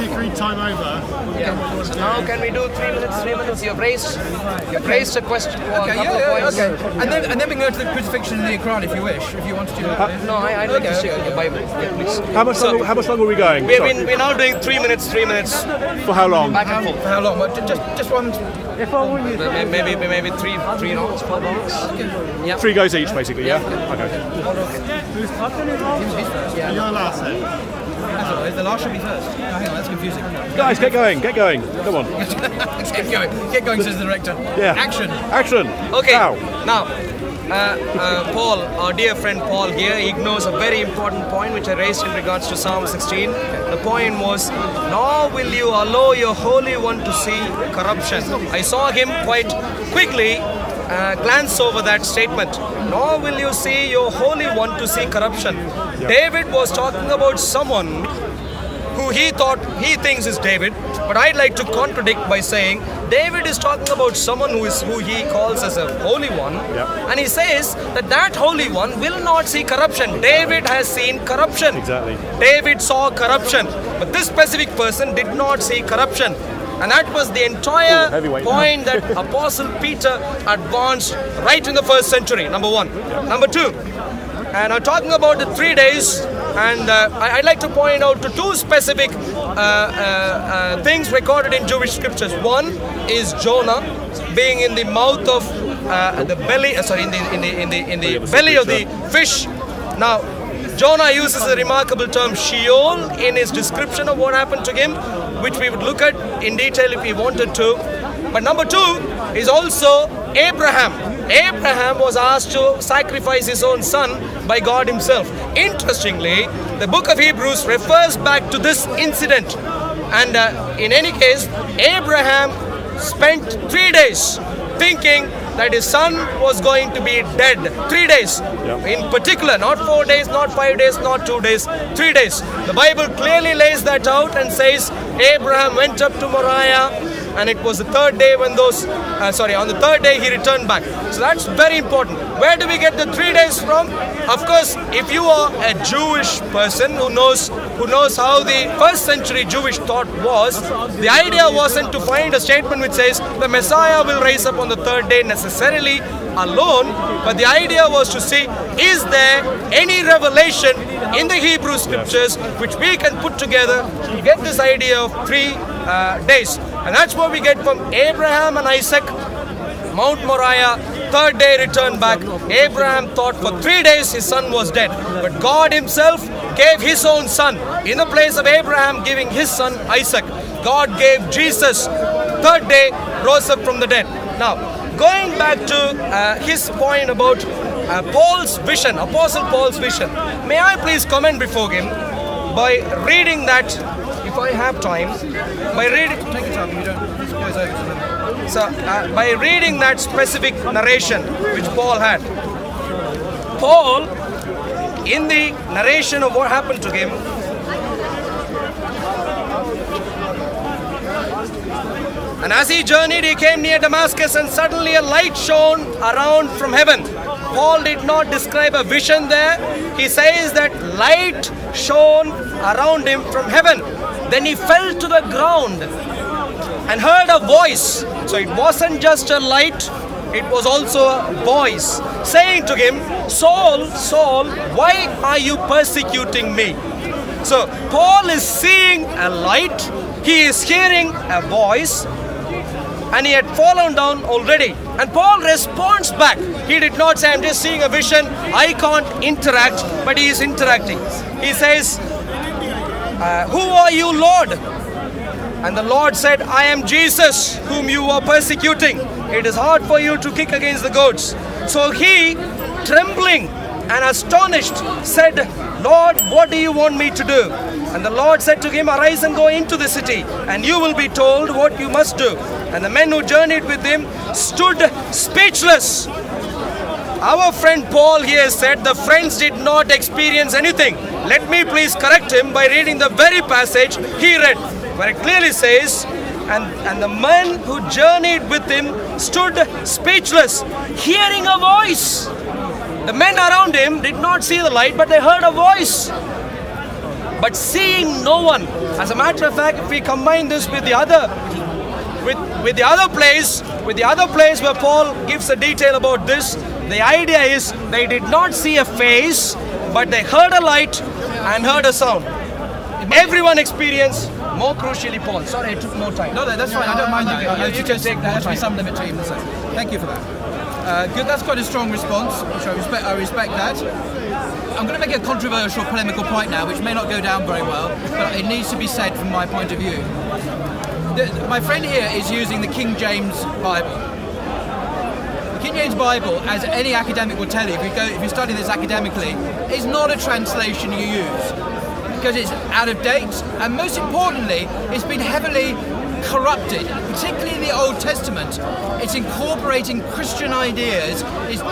the agreed time over. Yeah. So now can we do 3 minutes? 3 minutes. You've raised a question. Okay, okay. And then we can go to the crucifixion in the Quran if you wish, if you want to do that. No, I'd like to stick with the Bible. Yeah, please. How much longer are we going? We're now doing 3 minutes. 3 minutes. For how long? Back and forth. For how long? Well, just one. Maybe three rounds, 4 rounds. Yeah. 3 goes each, basically. Yeah. Okay. You're last then. The last should be first. Oh, hang on, that's confusing. Guys, get going. Come on. Get going, says the director. Yeah. Action. Okay. Now. Paul, our dear friend Paul here, ignores a very important point which I raised in regards to Psalm 16. The point was, nor will you allow your Holy One to see corruption. I saw him quite quickly glance over that statement. Nor will you see your Holy One to see corruption. Yep. David was talking about someone who he thinks is David, but I'd like to contradict by saying David is talking about someone who he calls as a holy one, and he says that holy one will not see corruption. David has seen corruption. Exactly. David saw corruption, but this specific person did not see corruption. And that was the entire point that Apostle Peter advanced right in the first century, number one. Number two, and I'm talking about the 3 days, and I'd like to point out to 2 specific things recorded in Jewish scriptures. One is Jonah being in the mouth of the belly, in the belly of the fish. Now, Jonah uses a remarkable term, Sheol, in his description of what happened to him, which we would look at in detail if we wanted to. But number 2 is also Abraham. Abraham was asked to sacrifice his own son by God himself. Interestingly, the book of Hebrews refers back to this incident. And in any case, Abraham spent 3 days thinking that his son was going to be dead. 3 days. In particular, not 4 days, not 5 days, not 2 days, 3 days. The Bible clearly lays that out and says Abraham went up to Moriah, and it was the 3rd day when on the 3rd day he returned back. So that's very important. Where do we get the 3 days from? Of course, if you are a Jewish person who knows how the first century Jewish thought was, the idea wasn't to find a statement which says the Messiah will rise up on the 3rd day necessarily alone, but the idea was to see, is there any revelation in the Hebrew scriptures which we can put together to get this idea of 3 days. And that's what we get from Abraham and Isaac, Mount Moriah, 3rd day return back. Abraham thought for 3 days his son was dead, but God himself gave his own son in the place of Abraham giving his son Isaac. God gave Jesus, 3rd day rose up from the dead. Now, going back to his point about Paul's vision, Apostle Paul's vision, may I please comment before him by reading that, if I have time, by reading. Take your time, you don't. This goes over to them. So, by reading that specific narration which Paul had, Paul, in the narration of what happened to him, and as he journeyed, he came near Damascus, and suddenly a light shone around from heaven. Paul did not describe a vision there. He says that light shone around him from heaven. Then he fell to the ground and heard a voice. So it wasn't just a light, it was also a voice saying to him, Saul, Saul, why are you persecuting me? So Paul is seeing a light, he is hearing a voice, and he had fallen down already. And Paul responds back. He did not say, I'm just seeing a vision, I can't interact, but he is interacting. He says, who are you, Lord? And the Lord said, I am Jesus, whom you are persecuting. It is hard for you to kick against the goats. So he, trembling and astonished, said, Lord, what do you want me to do? And the Lord said to him, arise and go into the city, and you will be told what you must do. And the men who journeyed with him stood speechless. Our friend Paul here said the friends did not experience anything. Let me please correct him by reading the very passage he read, where it clearly says, and the men who journeyed with him stood speechless, hearing a voice. The men around him did not see the light, but they heard a voice. but seeing no one. As a matter of fact, if we combine this with the other place where Paul gives a detail about this, the idea is they did not see a face, but they heard a light and heard a sound. Everyone experienced, more crucially Paul. Sorry, I took more time. No, that's fine. I don't mind that. You can take there has to more be some limit to even so. Thank you for that. Good. That's quite a strong response, which I respect that. I'm going to make a controversial, polemical point now, which may not go down very well, but it needs to be said from my point of view. My friend here is using the King James Bible. The King James Bible, as any academic will tell you, if you study this academically, is not a translation you use because it's out of date, and most importantly, it's been heavily corrupted, particularly in the Old Testament. It's incorporating Christian ideas, it's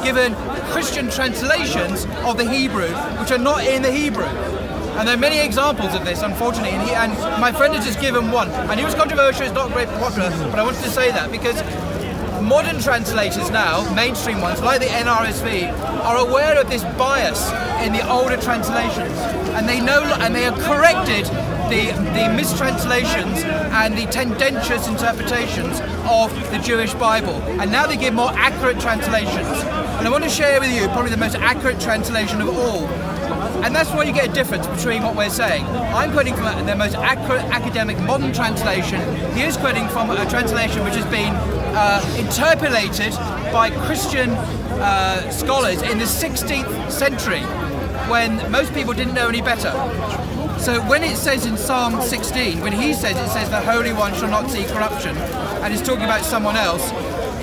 given Christian translations of the Hebrew, which are not in the Hebrew. And there are many examples of this, unfortunately, and my friend has just given one. And he was controversial, it's not very popular, but I wanted to say that because modern translators now, mainstream ones, like the NRSV, are aware of this bias in the older translations. And they know, and they have corrected the mistranslations and the tendentious interpretations of the Jewish Bible. And now they give more accurate translations. And I want to share with you probably the most accurate translation of all. And that's why you get a difference between what we're saying. I'm quoting from the most accurate academic modern translation. He is quoting from a translation which has been interpolated by Christian scholars in the 16th century, when most people didn't know any better. So when it says in Psalm 16, when he says, it says the Holy One shall not see corruption, and he's talking about someone else,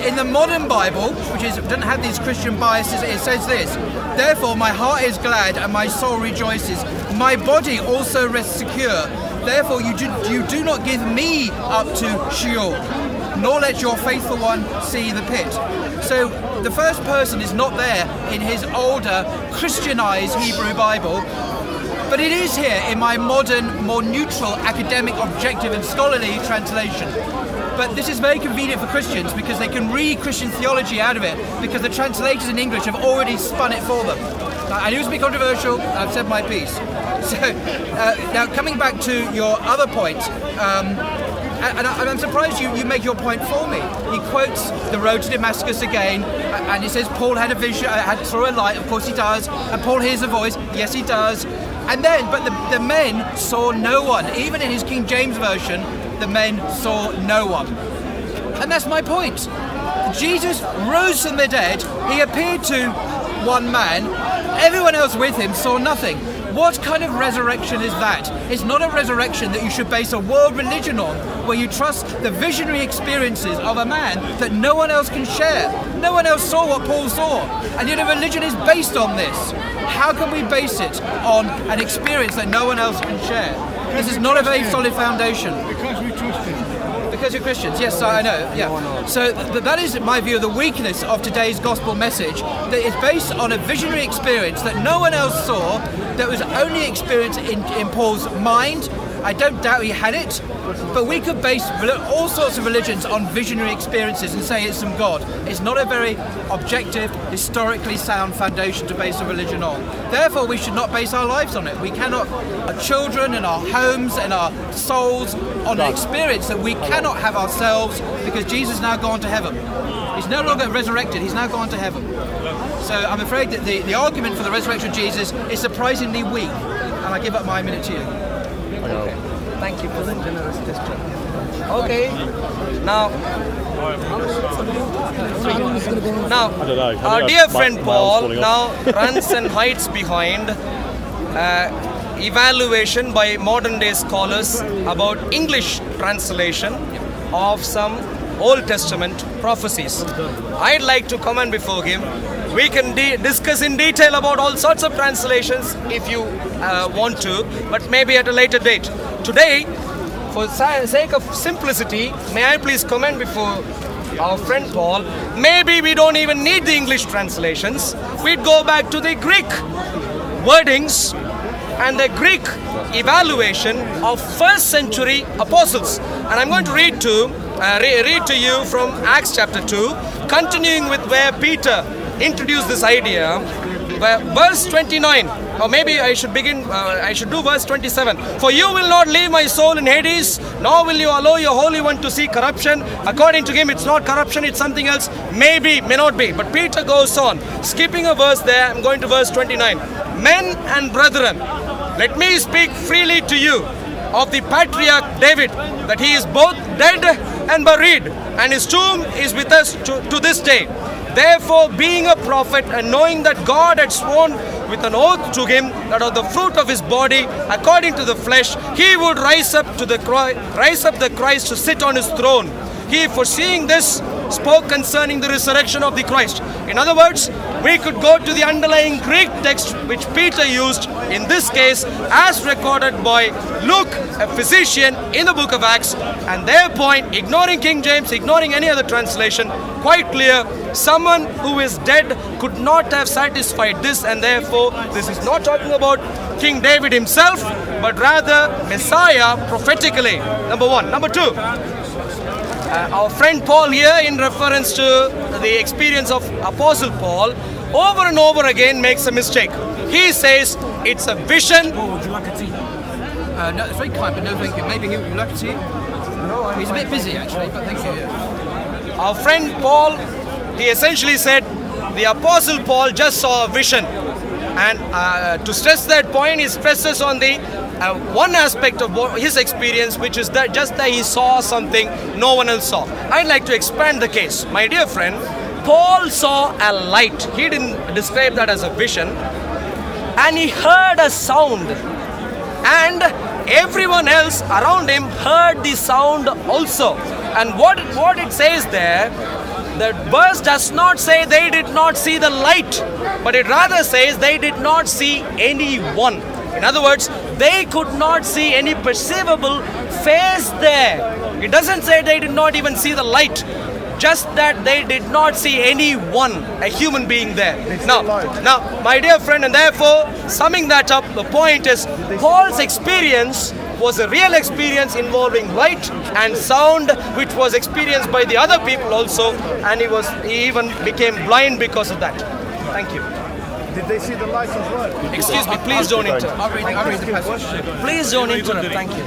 in the modern Bible, which doesn't have these Christian biases, it says this: therefore my heart is glad and my soul rejoices. My body also rests secure. Therefore you do not give me up to Sheol, nor let your faithful one see the pit. So the first person is not there in his older Christianized Hebrew Bible, but it is here in my modern, more neutral, academic, objective and scholarly translation. But this is very convenient for Christians because they can read Christian theology out of it because the translators in English have already spun it for them. I knew it was going to be controversial, I've said my piece. So, now coming back to your other point, and I'm surprised you make your point for me. He quotes the road to Damascus again, and he says Paul had a vision, saw a light, of course he does, and Paul hears a voice, yes he does. And then, but the men saw no one. Even in his King James Version, the men saw no one. And that's my point. Jesus rose from the dead, he appeared to one man, everyone else with him saw nothing. What kind of resurrection is that? It's not a resurrection that you should base a world religion on, where you trust the visionary experiences of a man that no one else can share. No one else saw what Paul saw, and yet a religion is based on this. How can we base it on an experience that no one else can share? This is not a very solid foundation. Because we trust him. Because you're Christians, yes, I know, yeah. So that is, in my view, the weakness of today's gospel message, that it's based on a visionary experience that no one else saw, that was only experienced in Paul's mind. I don't doubt he had it, but we could base all sorts of religions on visionary experiences and say it's from God. It's not a very objective, historically sound foundation to base a religion on. Therefore, we should not base our lives on it. We cannot, our children and our homes and our souls, on an experience that we cannot have ourselves, because Jesus has now gone to heaven. He's no longer resurrected, he's now gone to heaven. So I'm afraid that the argument for the resurrection of Jesus is surprisingly weak, and I give up my minute to you. Okay. Thank you for the generous gesture. Okay. Now, our dear friend Paul now runs and hides behind evaluation by modern day scholars about English translation of some Old Testament prophecies. I'd like to comment before him. We can discuss in detail about all sorts of translations if you want to, but maybe at a later date. Today, for the sake of simplicity, may I please comment before our friend Paul, maybe we don't even need the English translations. We'd go back to the Greek wordings and the Greek evaluation of first century apostles. And I'm going to read to you from Acts chapter 2, continuing with where Peter introduced this idea. verse 29, or maybe I should do verse 27. For you will not leave my soul in Hades, nor will you allow your Holy One to see corruption. According to him, it's not corruption, it's something else. Maybe, may not be. But Peter goes on, skipping a verse there, I'm going to verse 29. Men and brethren, let me speak freely to you of the patriarch David, that he is both dead and buried, and his tomb is with us to this day. Therefore, being a prophet, and knowing that God had sworn with an oath to him that of the fruit of his body, according to the flesh, he would rise up the Christ to sit on his throne. He, foreseeing this, spoke concerning the resurrection of the Christ. In other words, we could go to the underlying Greek text which Peter used in this case as recorded by Luke, a physician, in the book of Acts, and their point, ignoring King James, ignoring any other translation, quite clear, someone who is dead could not have satisfied this, and therefore this is not talking about King David himself, but rather Messiah prophetically. Number one. Number two, our friend Paul here, in reference to the experience of Apostle Paul, over and over again makes a mistake. He says it's a vision. Would you like a tea? No, it's very kind, but no thank you. Maybe he would like a tea? No, he's a bit busy actually, but thank you. Our friend Paul, he essentially said the Apostle Paul just saw a vision. And to stress that point, he stresses on the one aspect of his experience, which is that just that he saw something no one else saw. I'd like to expand the case. My dear friend, Paul saw a light. He didn't describe that as a vision. And he heard a sound. And everyone else around him heard the sound also. And what it says there, the verse does not say they did not see the light, but it rather says they did not see anyone. In other words, they could not see any perceivable face there. It doesn't say they did not even see the light, just that they did not see anyone, a human being there. Now, my dear friend, and therefore, summing that up, the point is, Paul's experience was a real experience involving light and sound, which was experienced by the other people also, and he even became blind because of that. Thank you. Did they see the light as well? Excuse me, please don't interrupt. I'll read the passage. Please don't interrupt, thank you.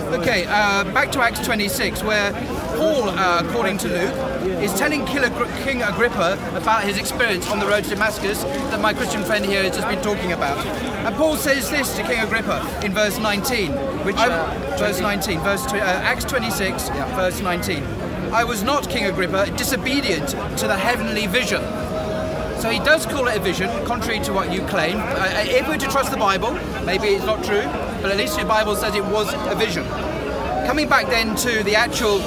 Okay, back to Acts 26, where Paul, according to Luke, is telling King Agrippa about his experience on the road to Damascus that my Christian friend here has just been talking about. And Paul says this to King Agrippa in verse 19. Verse 19, Acts 26, verse 19. I was not, King Agrippa, disobedient to the heavenly vision. So he does call it a vision, contrary to what you claim. If we're to trust the Bible, maybe it's not true, but at least the Bible says it was a vision. Coming back then to the actual,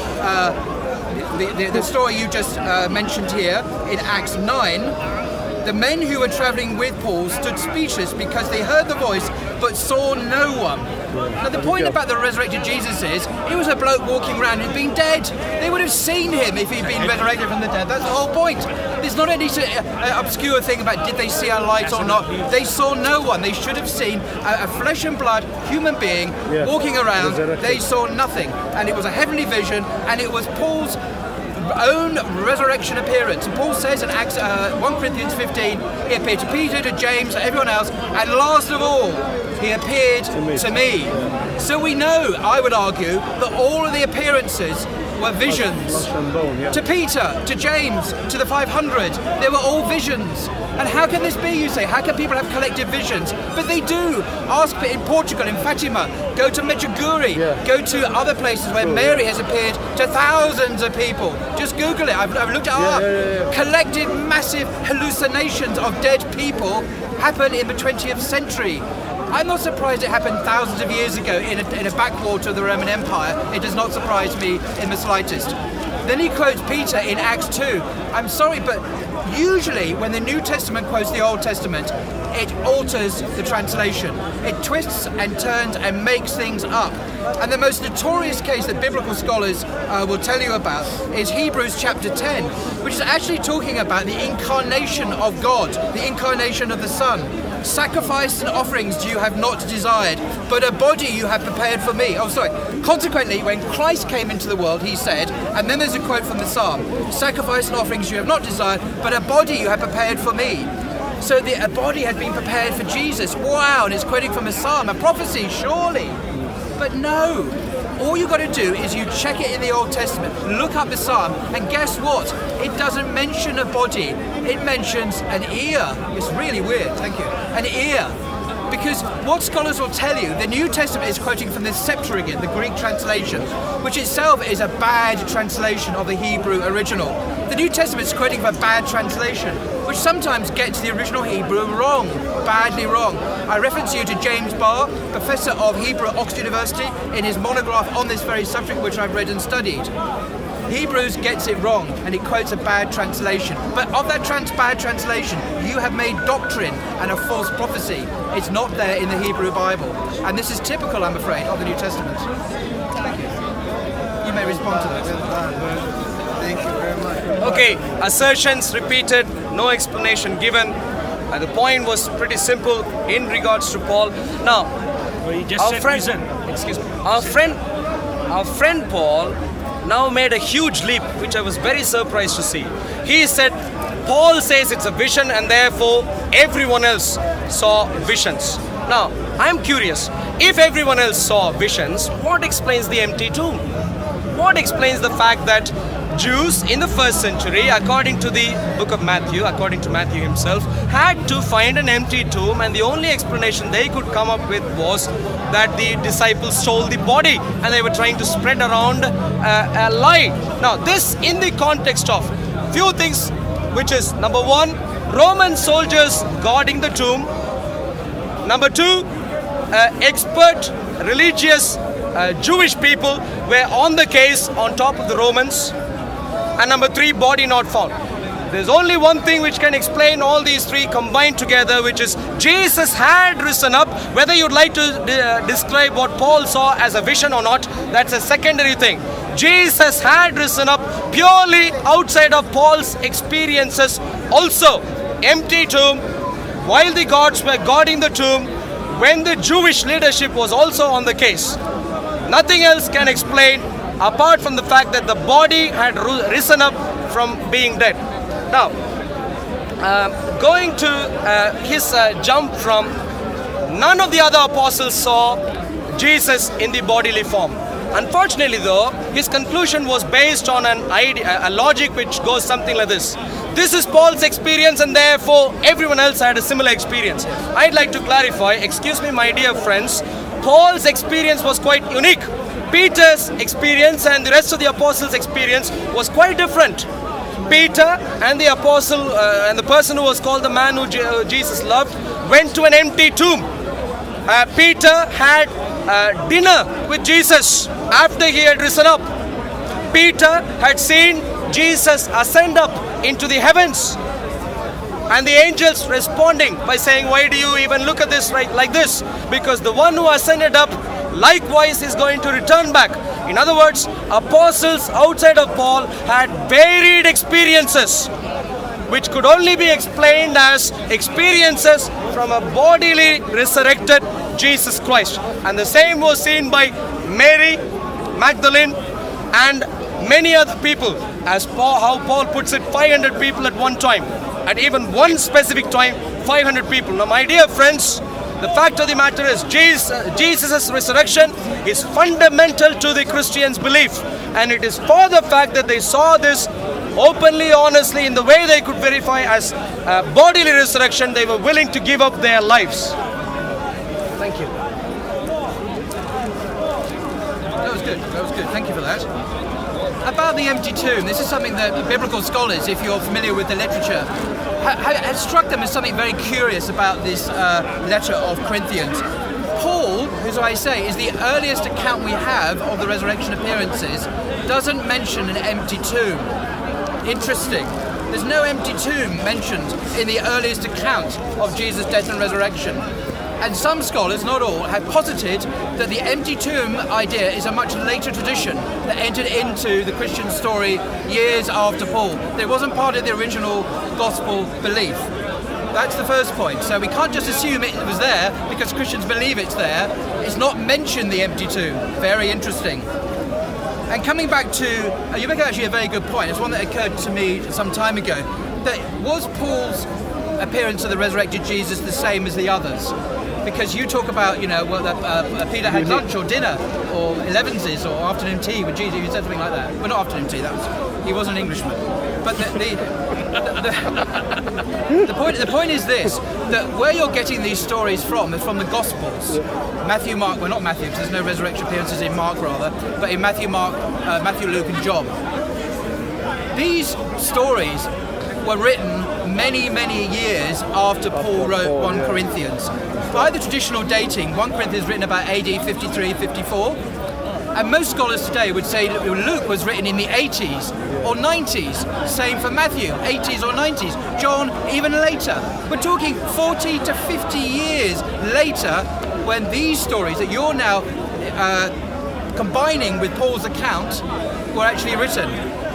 the story you just mentioned here in Acts 9, the men who were travelling with Paul stood speechless because they heard the voice but saw no one. Now the point about the resurrected Jesus is, he was a bloke walking around who'd been dead. They would have seen him if he'd been resurrected from the dead. That's the whole point. There's not any obscure thing about did they see a light or not. They saw no one. They should have seen a flesh and blood human being walking around. They saw nothing. And it was a heavenly vision, and it was Paul's own resurrection appearance. And Paul says in Acts 1 Corinthians 15, he appeared to Peter, to James, to everyone else, and last of all, he appeared to me. So we know, I would argue, that all of the appearances were visions. To Peter, to James, to the 500, they were all visions. And how can this be, you say? How can people have collective visions? But they do. Ask in Portugal, in Fatima, go to Medjugorje, go to other places where Mary has appeared to thousands of people. Just Google it. I've looked it up. Collective, massive hallucinations of dead people happen in the 20th century. I'm not surprised it happened thousands of years ago in a backwater of the Roman Empire. It does not surprise me in the slightest. Then he quotes Peter in Acts 2. I'm sorry, but usually when the New Testament quotes the Old Testament, it alters the translation. It twists and turns and makes things up. And the most notorious case that biblical scholars will tell you about is Hebrews chapter 10, which is actually talking about the incarnation of God, the incarnation of the Son. Sacrifice and offerings you have not desired, but a body you have prepared for me. Consequently, when Christ came into the world, he said, and then there's a quote from the Psalm, sacrifice and offerings you have not desired, but a body you have prepared for me. So a body had been prepared for Jesus. Wow, and it's quoting from a psalm, a prophecy, surely. But no. All you've got to do is you check it in the Old Testament, look up the psalm, and guess what? It doesn't mention a body. It mentions an ear. It's really weird. Thank you. An ear. Because what scholars will tell you, the New Testament is quoting from the Septuagint, the Greek translation, which itself is a bad translation of the Hebrew original. The New Testament is quoting from a bad translation, which sometimes gets the original Hebrew wrong, badly wrong. I reference you to James Barr, Professor of Hebrew at Oxford University, in his monograph on this very subject, which I've read and studied. Hebrews gets it wrong, and it quotes a bad translation. But of that bad translation, you have made doctrine and a false prophecy. It's not there in the Hebrew Bible. And this is typical, I'm afraid, of the New Testament. Thank you. You may respond to that. Thank you very much. Okay, assertions repeated, no explanation given. The point was pretty simple in regards to Paul. Now, our friend Paul now made a huge leap, which I was very surprised to see. He said, Paul says it's a vision and therefore everyone else saw visions. Now, I'm curious, if everyone else saw visions, what explains the empty tomb? What explains the fact that Jews in the first century, according to the book of Matthew, according to Matthew himself, had to find an empty tomb, and the only explanation they could come up with was that the disciples stole the body and they were trying to spread around a lie. Now, this in the context of few things, which is number one, Roman soldiers guarding the tomb. Number two, expert religious Jewish people were on the case on top of the Romans. And number three, body not found. There's only one thing which can explain all these three combined together, which is Jesus had risen up. Whether you'd like to describe what Paul saw as a vision or not, that's a secondary thing. Jesus had risen up purely outside of Paul's experiences. Also, empty tomb, while the guards were guarding the tomb, when the Jewish leadership was also on the case. Nothing else can explain apart from the fact that the body had risen up from being dead. Now, going to his jump from, none of the other apostles saw Jesus in the bodily form. Unfortunately though, his conclusion was based on an idea, a logic which goes something like this. This is Paul's experience and therefore everyone else had a similar experience. I'd like to clarify, excuse me my dear friends, Paul's experience was quite unique. Peter's experience and the rest of the apostles' experience was quite different. Peter and the apostle and the person who was called the man who Jesus loved went to an empty tomb. Peter had dinner with Jesus after he had risen up. Peter had seen Jesus ascend up into the heavens, and the angels responding by saying, why do you even look at this right like this? Because the one who ascended up likewise is going to return back. In other words, apostles outside of Paul had varied experiences, which could only be explained as experiences from a bodily resurrected Jesus Christ. And the same was seen by Mary Magdalene and many other people, as how Paul puts it, 500 people at one time. At even one specific time, 500 people. Now, my dear friends, the fact of the matter is Jesus' resurrection is fundamental to the Christians' belief. And it is for the fact that they saw this openly, honestly, in the way they could verify as bodily resurrection, they were willing to give up their lives. Thank you. That was good. That was good. Thank you for that. About the empty tomb, this is something that biblical scholars, if you're familiar with the literature, have struck them as something very curious about this letter of Corinthians. Paul, who I say is the earliest account we have of the resurrection appearances, doesn't mention an empty tomb. Interesting. There's no empty tomb mentioned in the earliest account of Jesus' death and resurrection. And some scholars, not all, have posited that the empty tomb idea is a much later tradition that entered into the Christian story years after Paul. It wasn't part of the original gospel belief. That's the first point. So we can't just assume it was there because Christians believe it's there. It's not mentioned, the empty tomb. Very interesting. And coming back to, you make actually a very good point. It's one that occurred to me some time ago. That was Paul's appearance of the resurrected Jesus the same as the others? Because you talk about, Peter had lunch or dinner or 11s or afternoon tea with Jesus. You said something like that. Well, not afternoon tea. He was an Englishman. But the point is this: that where you're getting these stories from is from the Gospels. Matthew, Mark. Well, not Matthew, because there's no resurrection appearances in Mark, rather, but in Matthew, Mark, Matthew, Luke, and John. These stories were written many, many years after Paul wrote 1 Corinthians. By the traditional dating, 1 Corinthians is written about AD 53, 54. And most scholars today would say that Luke was written in the 80s or 90s. Same for Matthew, 80s or 90s. John, even later. We're talking 40 to 50 years later when these stories that you're now combining with Paul's account were actually written.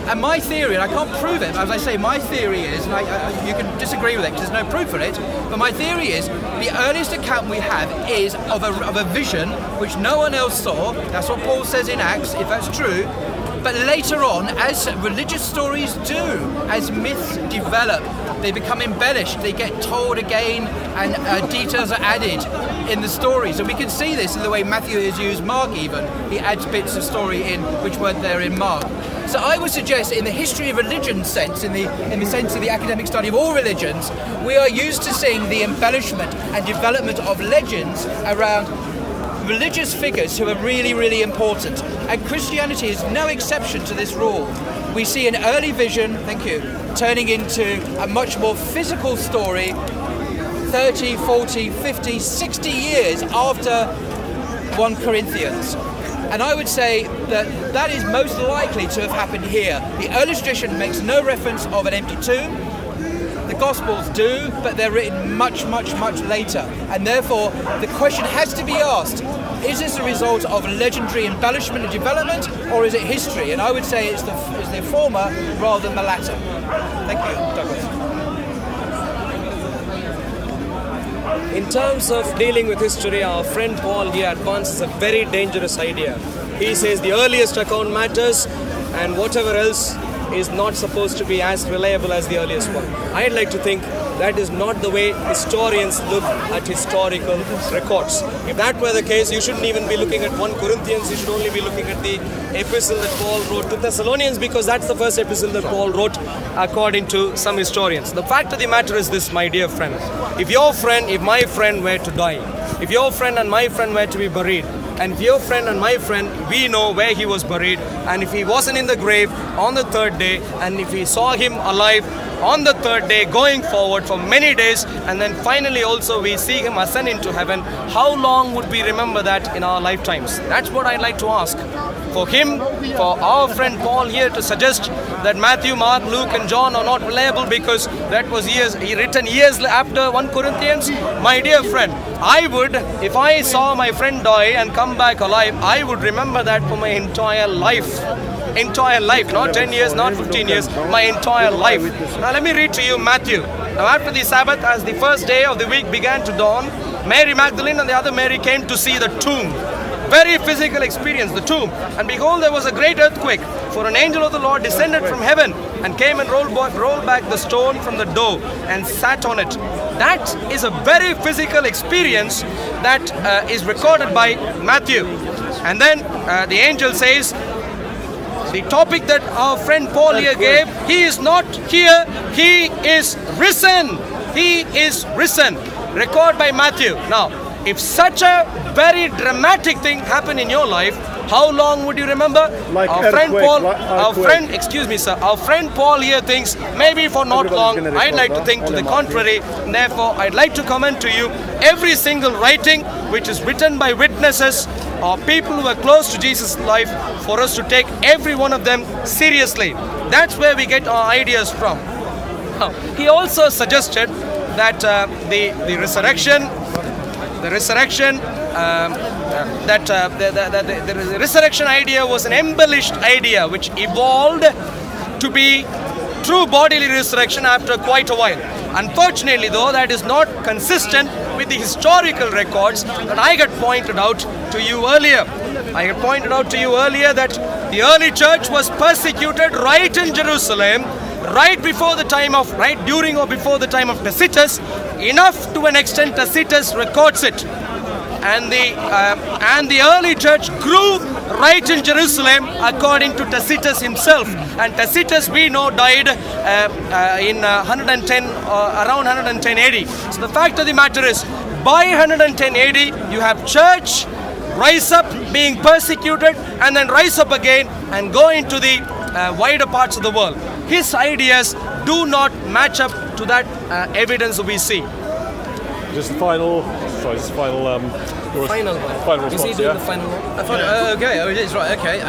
And my theory, and I can't prove it, as I say, my theory is, and you can disagree with it because there's no proof for it, but my theory is the earliest account we have is of a vision which no one else saw. That's what Paul says in Acts, if that's true. But later on, as religious stories do, as myths develop, they become embellished, they get told again, and details are added in the stories. And we can see this in the way Matthew has used Mark even. He adds bits of story in which weren't there in Mark. So I would suggest in the history of religion sense, in the sense of the academic study of all religions, we are used to seeing the embellishment and development of legends around religious figures who are really, really important. And Christianity is no exception to this rule. We see an early vision, turning into a much more physical story 30, 40, 50, 60 years after 1 Corinthians. And I would say that is most likely to have happened here. The early tradition makes no reference of an empty tomb. The Gospels do, but they're written much, much, much later. And therefore, the question has to be asked, is this a result of legendary embellishment and development, or is it history? And I would say it's the former rather than the latter. Thank you, Douglas. In terms of dealing with history, our friend Paul here advances a very dangerous idea. He says the earliest account matters and whatever else is not supposed to be as reliable as the earliest one. I'd like to think that is not the way historians look at historical records. If that were the case, you shouldn't even be looking at 1 Corinthians, you should only be looking at the epistle that Paul wrote to Thessalonians, because that's the first epistle that Paul wrote according to some historians. The fact of the matter is this, my dear friend. If my friend were to die, if your friend and my friend were to be buried, and if your friend and my friend, we know where he was buried, and if he wasn't in the grave on the third day, and if we saw him alive on the third day going forward for many days, and then finally also we see him ascend into heaven, how long would we remember that in our lifetimes? That's what I'd like to ask. For our friend Paul here to suggest that Matthew, Mark, Luke and John are not reliable because that was written years after 1 Corinthians, my dear friend, I would, if I saw my friend die and come back alive, I would remember that for my entire life. Not 10 years, not 15 years, my entire life. Now let me read to you Matthew. Now after the Sabbath, as the first day of the week began to dawn, Mary Magdalene and the other Mary came to see the tomb. Very physical experience, the tomb. And behold, there was a great earthquake, for an angel of the Lord descended from heaven and came and rolled back the stone from the door and sat on it. That is a very physical experience that is recorded by Matthew. And then the angel says, the topic that our friend Paul here gave, he is not here, he is risen. He is risen. Recorded by Matthew. Now, if such a very dramatic thing happened in your life, how long would you remember? Our friend Paul here thinks maybe for not long. I'd like to think to the contrary. Therefore, I'd like to commend to you every single writing which is written by witnesses or people who are close to Jesus' life, for us to take every one of them seriously. That's where we get our ideas from. He also suggested that the resurrection, the resurrection idea was an embellished idea which evolved to be true bodily resurrection after quite a while. Unfortunately, though, that is not consistent with the historical records that I had pointed out to you earlier. I had pointed out to you earlier that the early church was persecuted right in Jerusalem, right during or before the time of Tacitus, enough to an extent Tacitus records it. And the early church grew right in Jerusalem according to Tacitus himself. And Tacitus, we know, died in 110, around 110 AD. So the fact of the matter is, by 110 AD, you have church rise up, being persecuted, and then rise up again and go into the wider parts of the world. His ideas do not match up to that evidence we see. Just final Final one. Final Is he response, doing yeah? the final one? Okay, oh, it is, right, okay.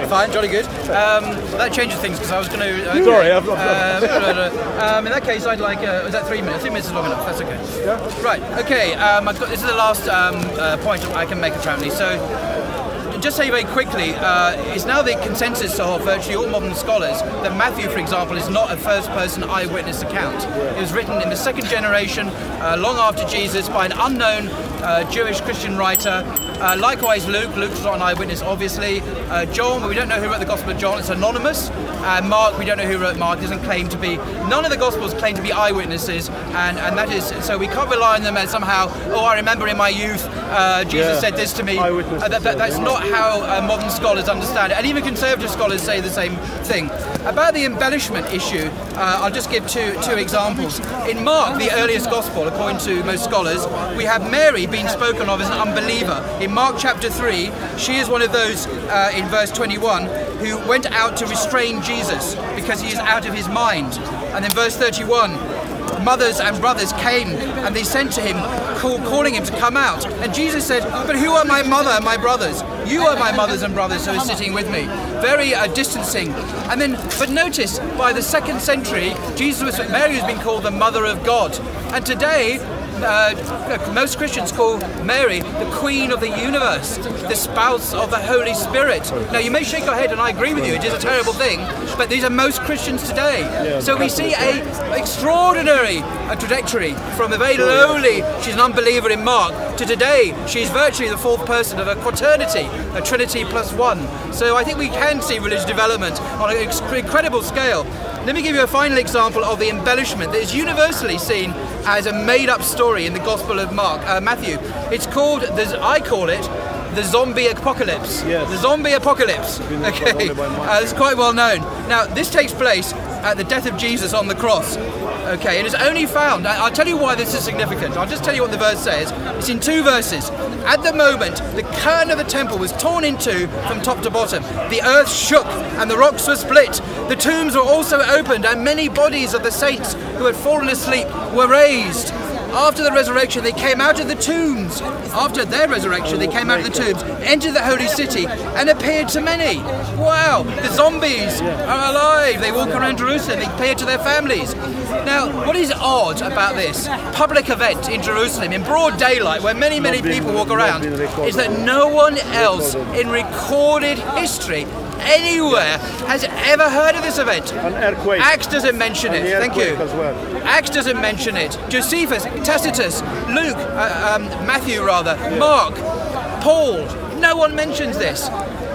Fine, jolly good. That changes things because I was going to... Sorry, in that case, I'd like... was that 3 minutes? 3 minutes is long enough, that's okay. Yeah. Right, okay, this is the last point I can make apparently. So, just say very quickly, it's now the consensus of virtually all modern scholars that Matthew, for example, is not a first-person eyewitness account. It was written in the second generation, long after Jesus, by an unknown Jewish Christian writer. Likewise, Luke's not an eyewitness, obviously. John, we don't know who wrote the Gospel of John, it's anonymous. Mark, we don't know who wrote Mark, doesn't claim to be. None of the Gospels claim to be eyewitnesses, and that is, so we can't rely on them as somehow, oh, I remember in my youth, Jesus said this to me. That's not how modern scholars understand it, and even conservative scholars say the same thing. About the embellishment issue, I'll just give two examples. In Mark, the earliest Gospel, according to most scholars, we have Mary being spoken of as an unbeliever. In Mark chapter 3, she is one of those, in verse 21, who went out to restrain Jesus because he is out of his mind. And in verse 31, mothers and brothers came and they sent to him, calling him to come out. And Jesus said, but who are my mother and my brothers? You are my mothers and brothers who are sitting with me. Very distancing. And then, but notice, by the 2nd century, Mary has been called the Mother of God. And today, most Christians call Mary the Queen of the universe, the spouse of the Holy Spirit. Now, you may shake your head, and I agree with you, it is a terrible thing, but these are most Christians today. So we see an extraordinary trajectory from a very lowly, she's an unbeliever in Mark, to today, she's virtually the 4th person of a quaternity, a Trinity plus 1. So I think we can see religious development on an incredible scale. Let me give you a final example of the embellishment that is universally seen as a made-up story in the Gospel of Matthew. It's called, I call it, the zombie apocalypse. Yes. The zombie apocalypse. Okay, it's quite well known. Now, this takes place at the death of Jesus on the cross. Okay, and it's only found, I'll tell you why this is significant. I'll just tell you what the verse says. It's in 2 verses. At the moment, the curtain of the temple was torn in 2 from top to bottom. The earth shook and the rocks were split. The tombs were also opened and many bodies of the saints who had fallen asleep were raised. After the resurrection, they came out of the tombs. After their resurrection, they came out of the tombs, entered the holy city, and appeared to many. Wow, the zombies are alive. They walk around Jerusalem. They appear to their families. Now, what is odd about this public event in Jerusalem, in broad daylight, where many, many people walk around, is that no one else in recorded history anywhere has ever heard of this event. An earthquake. Acts doesn't mention it. Thank you. As well. Acts doesn't mention it. Josephus, Tacitus, Luke, Matthew rather, Mark, Paul. No one mentions this.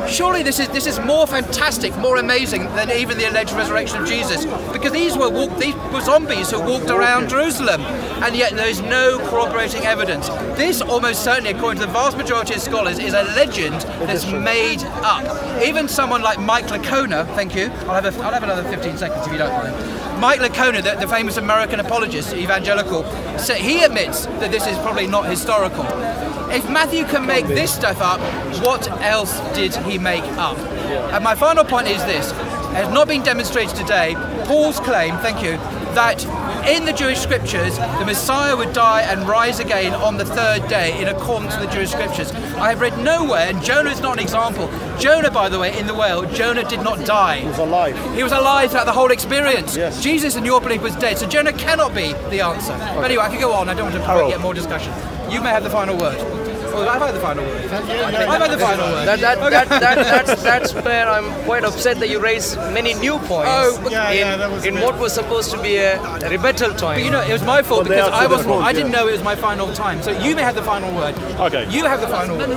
Surely this is more fantastic, more amazing than even the alleged resurrection of Jesus, because these were zombies who walked around Jerusalem, and yet there is no corroborating evidence. This almost certainly, according to the vast majority of scholars, is a legend that's made up. Even someone like Mike Licona, thank you. I'll have another 15 seconds if you don't mind. Mike Licona, the famous American apologist, evangelical, he admits that this is probably not historical. If Matthew can make this stuff up, what else did he make up? And my final point is this. It has not been demonstrated today, Paul's claim, thank you, that in the Jewish scriptures, the Messiah would die and rise again on the 3rd day in accordance with the Jewish scriptures. I have read nowhere, and Jonah is not an example. Jonah, by the way, in the whale, Jonah did not die. He was alive. He was alive throughout the whole experience. Yes. Jesus, in your belief, was dead, so Jonah cannot be the answer. But anyway, I could go on, I don't want to Arul. get more discussion. You may have the final word. Oh, I've had the final word. I've had the final word. That's where I'm quite upset that you raised many new points in what was supposed to be a rebuttal time. But you know, it was my fault Well, because I didn't know didn't know it was my final time. So you may have the final word. Okay. You have the final word.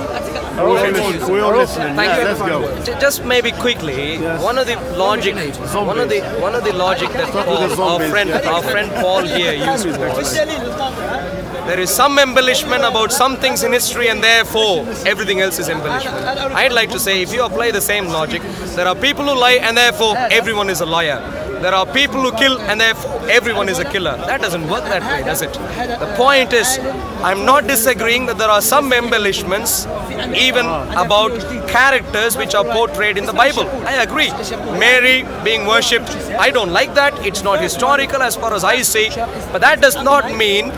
We're all listening. Thank Yeah, you. let's go. Just maybe quickly, one of the logic that Paul, our friend Paul here used was, there is some embellishment about some things in history and therefore everything else is embellishment. I'd like to say, if you apply the same logic, there are people who lie and therefore everyone is a liar. There are people who kill and therefore everyone is a killer. That doesn't work that way, does it? The point is, I'm not disagreeing that there are some embellishments even about characters which are portrayed in the Bible. I agree. Mary being worshipped, I don't like that. It's not historical as far as I see. But that does not mean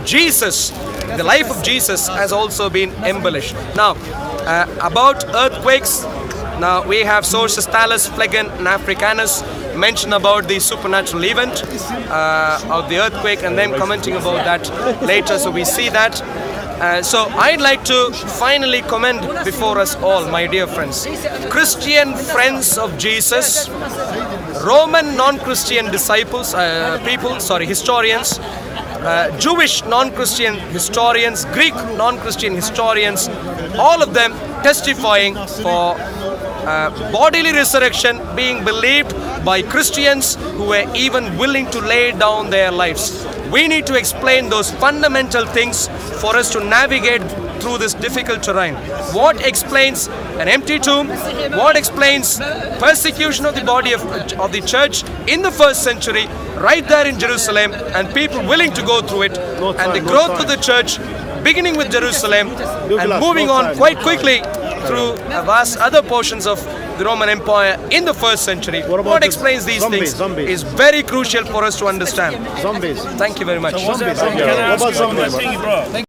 Jesus, the life of Jesus, has also been embellished. Now, about earthquakes, now we have sources Thales, Phlegon and Africanus mention about the supernatural event of the earthquake and then commenting about that later. So we see that. So I'd like to finally commend before us all, my dear friends, Christian friends of Jesus, Roman non-Christian disciples, historians, Jewish non-Christian historians, Greek non-Christian historians, all of them testifying for bodily resurrection being believed by Christians who were even willing to lay down their lives. We need to explain those fundamental things for us to navigate through this difficult terrain. What explains an empty tomb? What explains persecution of the body of the church in the first century, right there in Jerusalem, and people willing to go through it, and the growth of the church beginning with Jerusalem and moving on quite quickly through vast other portions of the Roman Empire in the first century. What explains these things is very crucial for us to understand. Zombies. Thank you very much. What about zombies?